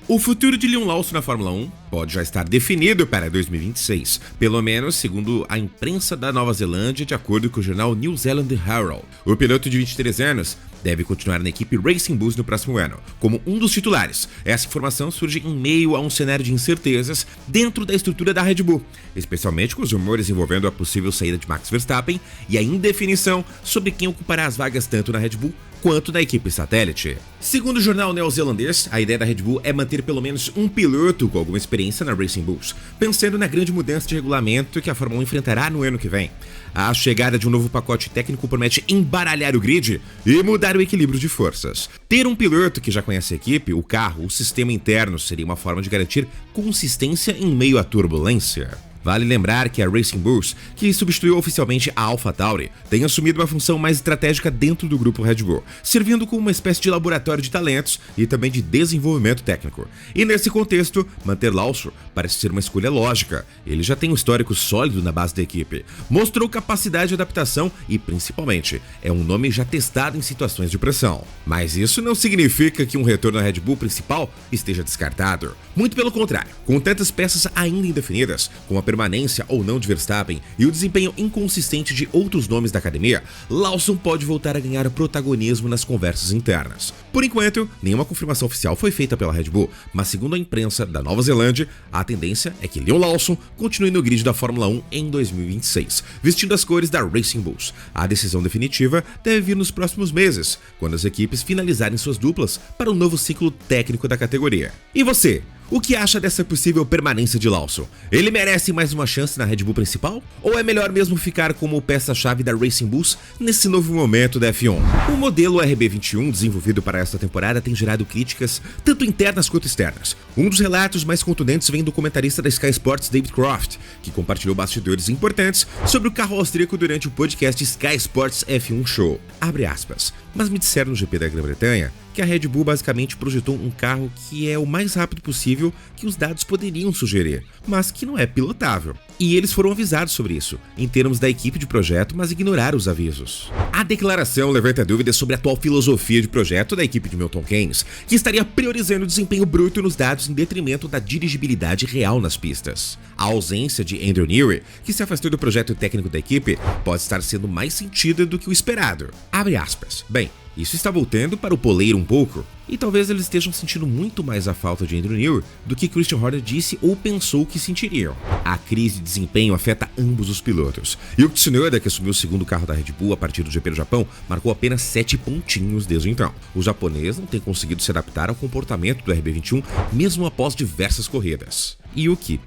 O futuro de Liam Lawson na Fórmula 1 pode já estar definido para 2026, pelo menos segundo a imprensa da Nova Zelândia, de acordo com o jornal New Zealand Herald. O piloto de 23 anos deve continuar na equipe Racing Bulls no próximo ano, como um dos titulares. Essa informação surge em meio a um cenário de incertezas dentro da estrutura da Red Bull, especialmente com os rumores envolvendo a possível saída de Max Verstappen e a indefinição sobre quem ocupará as vagas tanto na Red Bull quanto na equipe satélite. Segundo o jornal neozelandês, a ideia da Red Bull é manter pelo menos um piloto com alguma experiência na Racing Bulls, pensando na grande mudança de regulamento que a Fórmula 1 enfrentará no ano que vem. A chegada de um novo pacote técnico promete embaralhar o grid e mudar o equilíbrio de forças. Ter um piloto que já conhece a equipe, o carro, o sistema interno seria uma forma de garantir consistência em meio à turbulência. Vale lembrar que a Racing Bulls, que substituiu oficialmente a AlphaTauri, tem assumido uma função mais estratégica dentro do grupo Red Bull, servindo como uma espécie de laboratório de talentos e também de desenvolvimento técnico. E nesse contexto, manter Lawson parece ser uma escolha lógica. Ele já tem um histórico sólido na base da equipe, mostrou capacidade de adaptação e, principalmente, é um nome já testado em situações de pressão. Mas isso não significa que um retorno à Red Bull principal esteja descartado. Muito pelo contrário, com tantas peças ainda indefinidas, com a permanência ou não de Verstappen e o desempenho inconsistente de outros nomes da academia, Lawson pode voltar a ganhar protagonismo nas conversas internas. Por enquanto, nenhuma confirmação oficial foi feita pela Red Bull, mas segundo a imprensa da Nova Zelândia, a tendência é que Liam Lawson continue no grid da Fórmula 1 em 2026, vestindo as cores da Racing Bulls. A decisão definitiva deve vir nos próximos meses, quando as equipes finalizarem suas duplas para o novo ciclo técnico da categoria. E você? O que acha dessa possível permanência de Lawson? Ele merece mais uma chance na Red Bull principal? Ou é melhor mesmo ficar como peça-chave da Racing Bulls nesse novo momento da F1? O modelo RB21 desenvolvido para esta temporada tem gerado críticas tanto internas quanto externas. Um dos relatos mais contundentes vem do comentarista da Sky Sports David Croft, que compartilhou bastidores importantes sobre o carro austríaco durante o podcast Sky Sports F1 Show. Abre aspas. Mas me disseram no GP da Grã-Bretanha que a Red Bull basicamente projetou um carro que é o mais rápido possível que os dados poderiam sugerir, mas que não é pilotável. E eles foram avisados sobre isso, em termos da equipe de projeto, mas ignoraram os avisos. A declaração levanta dúvidas sobre a atual filosofia de projeto da equipe de Milton Keynes, que estaria priorizando o desempenho bruto nos dados em detrimento da dirigibilidade real nas pistas. A ausência de Andrew Newey, que se afastou do projeto técnico da equipe, pode estar sendo mais sentida do que o esperado. Abre aspas. Bem, isso está voltando para o poleiro um pouco, e talvez eles estejam sentindo muito mais a falta de Andrew Newey do que Christian Horner disse ou pensou que sentiriam. A crise de desempenho afeta ambos os pilotos, e o Tsunoda, que assumiu o segundo carro da Red Bull a partir do GP do Japão, marcou apenas 7 pontinhos desde então. O japonês não tem conseguido se adaptar ao comportamento do RB21, mesmo após diversas corridas. Yuki,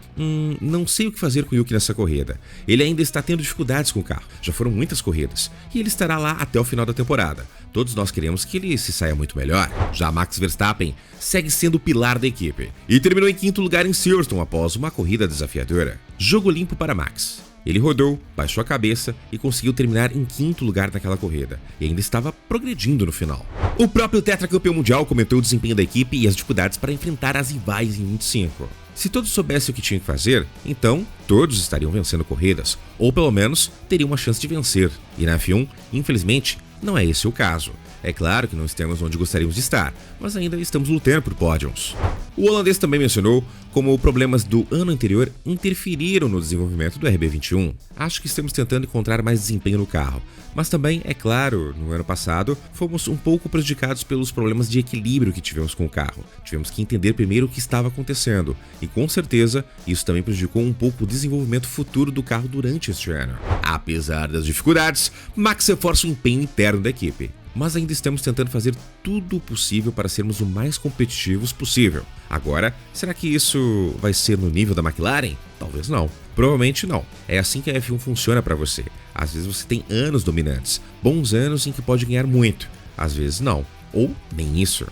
não sei o que fazer com o Yuki nessa corrida. Ele ainda está tendo dificuldades com o carro, já foram muitas corridas, e ele estará lá até o final da temporada. Todos nós queremos que ele se saia muito melhor. Já Max Verstappen segue sendo o pilar da equipe e terminou em 5º lugar em Silverstone após uma corrida desafiadora. Jogo limpo para Max. Ele rodou, baixou a cabeça e conseguiu terminar em 5º lugar naquela corrida, e ainda estava progredindo no final. O próprio tetracampeão mundial comentou o desempenho da equipe e as dificuldades para enfrentar as rivais em 25. Se todos soubessem o que tinham que fazer, então todos estariam vencendo corridas, ou pelo menos teriam uma chance de vencer. E na F1, infelizmente, não é esse o caso. É claro que não estamos onde gostaríamos de estar, mas ainda estamos lutando por pódios. O holandês também mencionou como problemas do ano anterior interferiram no desenvolvimento do RB21. Acho que estamos tentando encontrar mais desempenho no carro, mas também, é claro, no ano passado, fomos um pouco prejudicados pelos problemas de equilíbrio que tivemos com o carro. Tivemos que entender primeiro o que estava acontecendo, e com certeza isso também prejudicou um pouco o desenvolvimento futuro do carro durante este ano. Apesar das dificuldades, Max reforça o empenho interno da equipe. Mas ainda estamos tentando fazer tudo o possível para sermos o mais competitivos possível. Agora, será que isso vai ser no nível da McLaren? Talvez não. Provavelmente não. É assim que a F1 funciona para você. Às vezes você tem anos dominantes, bons anos em que pode ganhar muito. Às vezes não. Ou nem isso.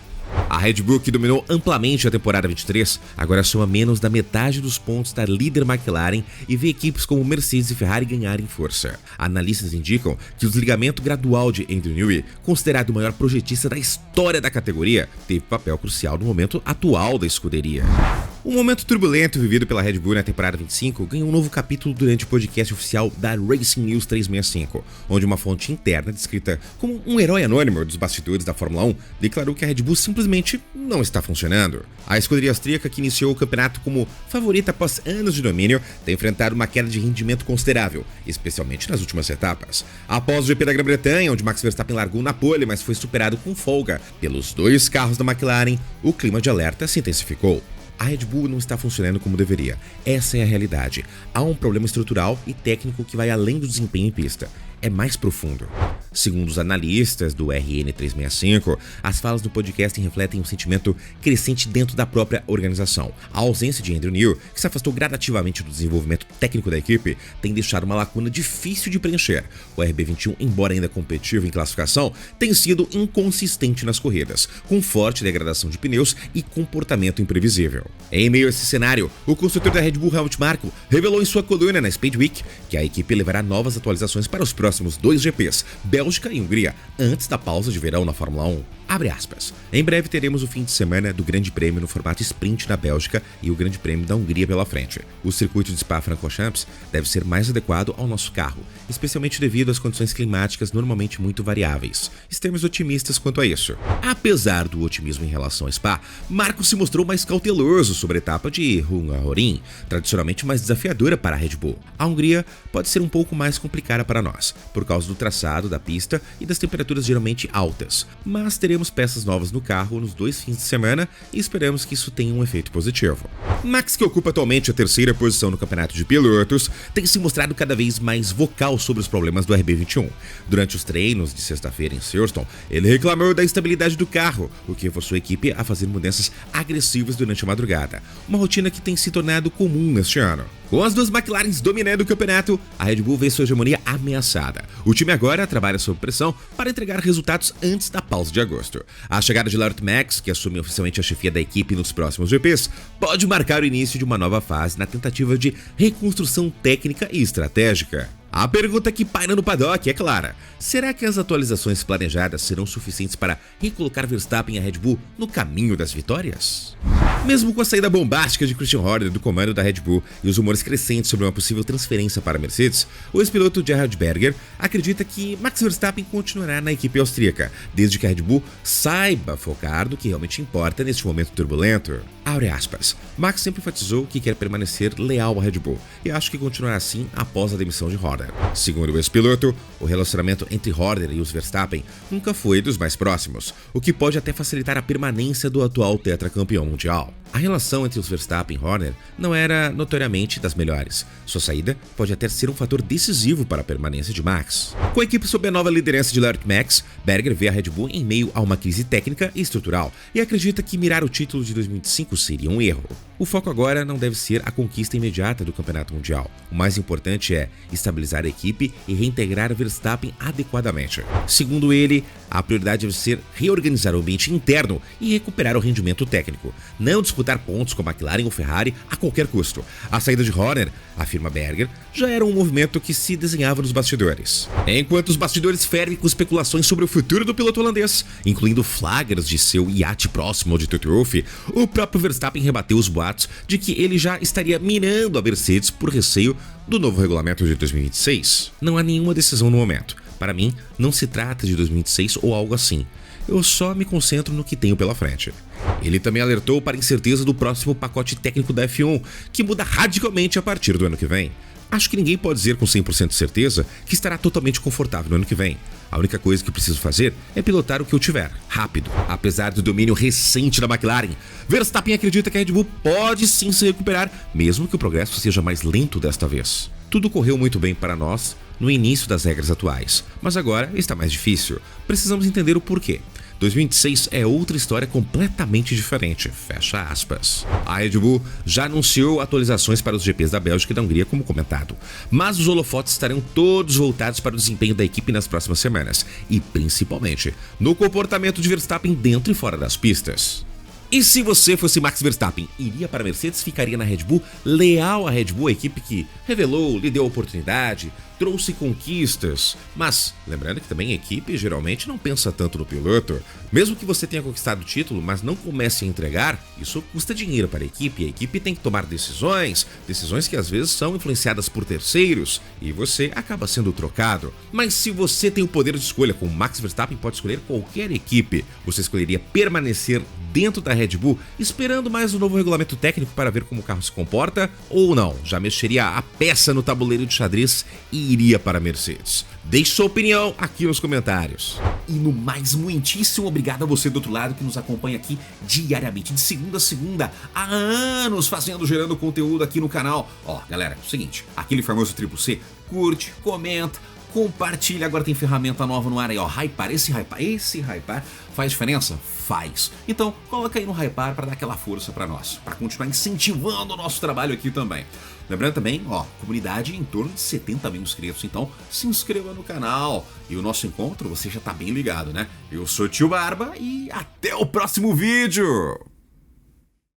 A Red Bull, que dominou amplamente a temporada 23, agora soma menos da metade dos pontos da líder McLaren e vê equipes como Mercedes e Ferrari ganharem força. Analistas indicam que o desligamento gradual de Andrew Newey, considerado o maior projetista da história da categoria, teve papel crucial no momento atual da escuderia. O momento turbulento vivido pela Red Bull na temporada 25 ganhou um novo capítulo durante o podcast oficial da Racing News 365, onde uma fonte interna, descrita como um herói anônimo dos bastidores da Fórmula 1, declarou que a Red Bull simplesmente não está funcionando. A escuderia austríaca, que iniciou o campeonato como favorita após anos de domínio, tem enfrentado uma queda de rendimento considerável, especialmente nas últimas etapas. Após o GP da Grã-Bretanha, onde Max Verstappen largou na pole, mas foi superado com folga pelos dois carros da McLaren, o clima de alerta se intensificou. A Red Bull não está funcionando como deveria. Essa é a realidade. Há um problema estrutural e técnico que vai além do desempenho em pista. É mais profundo. Segundo os analistas do RN365, as falas do podcast refletem um sentimento crescente dentro da própria organização. A ausência de Andrew Neil, que se afastou gradativamente do desenvolvimento técnico da equipe, tem deixado uma lacuna difícil de preencher. O RB21, embora ainda competitivo em classificação, tem sido inconsistente nas corridas, com forte degradação de pneus e comportamento imprevisível. Em meio a esse cenário, o construtor da Red Bull, Helmut Marko, revelou em sua coluna na Speed Week que a equipe levará novas atualizações para os próximos 2 GPs, Bélgica e Hungria, antes da pausa de verão na Fórmula 1. Abre aspas. Em breve teremos o fim de semana do Grande Prêmio no formato sprint na Bélgica e o Grande Prêmio da Hungria pela frente. O circuito de Spa-Francorchamps deve ser mais adequado ao nosso carro, especialmente devido às condições climáticas normalmente muito variáveis. Estamos otimistas quanto a isso. Apesar do otimismo em relação a Spa, Marko se mostrou mais cauteloso sobre a etapa de Hungaroring, tradicionalmente mais desafiadora para a Red Bull. A Hungria pode ser um pouco mais complicada para nós, por causa do traçado da pista e das temperaturas geralmente altas, mas teremos peças novas no carro nos 2 fins de semana e esperamos que isso tenha um efeito positivo. Max, que ocupa atualmente a 3ª posição no campeonato de pilotos, tem se mostrado cada vez mais vocal sobre os problemas do RB21. Durante os treinos de sexta-feira em Silverstone, ele reclamou da instabilidade do carro, o que forçou a equipe a fazer mudanças agressivas durante a madrugada, uma rotina que tem se tornado comum neste ano. Com as duas McLarens dominando o campeonato, a Red Bull vê sua hegemonia ameaçada. O time agora trabalha sob pressão para entregar resultados antes da pausa de agosto. A chegada de Lawrence Max, que assume oficialmente a chefia da equipe nos próximos GPs, pode marcar o início de uma nova fase na tentativa de reconstrução técnica e estratégica. A pergunta que paira no paddock é clara: será que as atualizações planejadas serão suficientes para recolocar Verstappen e a Red Bull no caminho das vitórias? Mesmo com a saída bombástica de Christian Horner do comando da Red Bull e os rumores crescentes sobre uma possível transferência para a Mercedes, o ex-piloto Gerhard Berger acredita que Max Verstappen continuará na equipe austríaca, desde que a Red Bull saiba focar no que realmente importa neste momento turbulento. Abre aspas. Max sempre enfatizou que quer permanecer leal à Red Bull e acho que continuará assim após a demissão de Horner. Segundo o ex-piloto, o relacionamento entre Horner e os Verstappen nunca foi dos mais próximos, o que pode até facilitar a permanência do atual tetracampeão mundial. A relação entre os Verstappen e Horner não era notoriamente das melhores. Sua saída pode até ser um fator decisivo para a permanência de Max. Com a equipe sob a nova liderança de Lawrence Max, Berger vê a Red Bull em meio a uma crise técnica e estrutural e acredita que mirar o título de 2025 seria um erro. O foco agora não deve ser a conquista imediata do Campeonato Mundial. O mais importante é estabilizar a equipe e reintegrar Verstappen adequadamente. Segundo ele, a prioridade deve ser reorganizar o ambiente interno e recuperar o rendimento técnico, não disputar pontos com a McLaren ou Ferrari a qualquer custo. A saída de Horner, afirma Berger, já era um movimento que se desenhava nos bastidores. Enquanto os bastidores fervem com especulações sobre o futuro do piloto holandês, incluindo flagras de seu iate próximo ao de Toto Wolff, o próprio Verstappen rebateu os boatos de que ele já estaria mirando a Mercedes por receio do novo regulamento de 2026. Não há nenhuma decisão no momento. Para mim, não se trata de 2026 ou algo assim. Eu só me concentro no que tenho pela frente. Ele também alertou para a incerteza do próximo pacote técnico da F1, que muda radicalmente a partir do ano que vem. Acho que ninguém pode dizer com 100% de certeza que estará totalmente confortável no ano que vem. A única coisa que preciso fazer é pilotar o que eu tiver, rápido. Apesar do domínio recente da McLaren, Verstappen acredita que a Red Bull pode sim se recuperar, mesmo que o progresso seja mais lento desta vez. Tudo correu muito bem para nós no início das regras atuais, mas agora está mais difícil. Precisamos entender o porquê. 2026 é outra história completamente diferente, fecha aspas. A Red Bull já anunciou atualizações para os GPs da Bélgica e da Hungria, como comentado, mas os holofotes estarão todos voltados para o desempenho da equipe nas próximas semanas, e principalmente no comportamento de Verstappen dentro e fora das pistas. E se você fosse Max Verstappen, iria para a Mercedes, ficaria na Red Bull, leal à Red Bull, a equipe que revelou, lhe deu a oportunidade, trouxe conquistas, mas lembrando que também a equipe geralmente não pensa tanto no piloto. Mesmo que você tenha conquistado o título, mas não comece a entregar, isso custa dinheiro para a equipe tem que tomar decisões que às vezes são influenciadas por terceiros, e você acaba sendo trocado. Mas se você tem o poder de escolha, como Max Verstappen pode escolher qualquer equipe, você escolheria permanecer dentro da Red Bull, esperando mais um novo regulamento técnico para ver como o carro se comporta, ou não, já mexeria a peça no tabuleiro de xadrez e iria para a Mercedes? Deixe sua opinião aqui nos comentários. E no mais, muitíssimo obrigado a você do outro lado que nos acompanha aqui diariamente, de segunda a segunda, há anos gerando conteúdo aqui no canal. Ó, galera, é o seguinte, aquele famoso triplo C, curte, comenta, compartilha. Agora tem ferramenta nova no ar aí, ó, Hypar. Esse Hypar faz diferença? Faz. Então, coloca aí no Hypar para dar aquela força para nós, para continuar incentivando o nosso trabalho aqui também. Lembrando também, ó, comunidade em torno de 70 mil inscritos, então se inscreva no canal. E o nosso encontro, você já tá bem ligado, né? Eu sou o Tio Barba e até o próximo vídeo!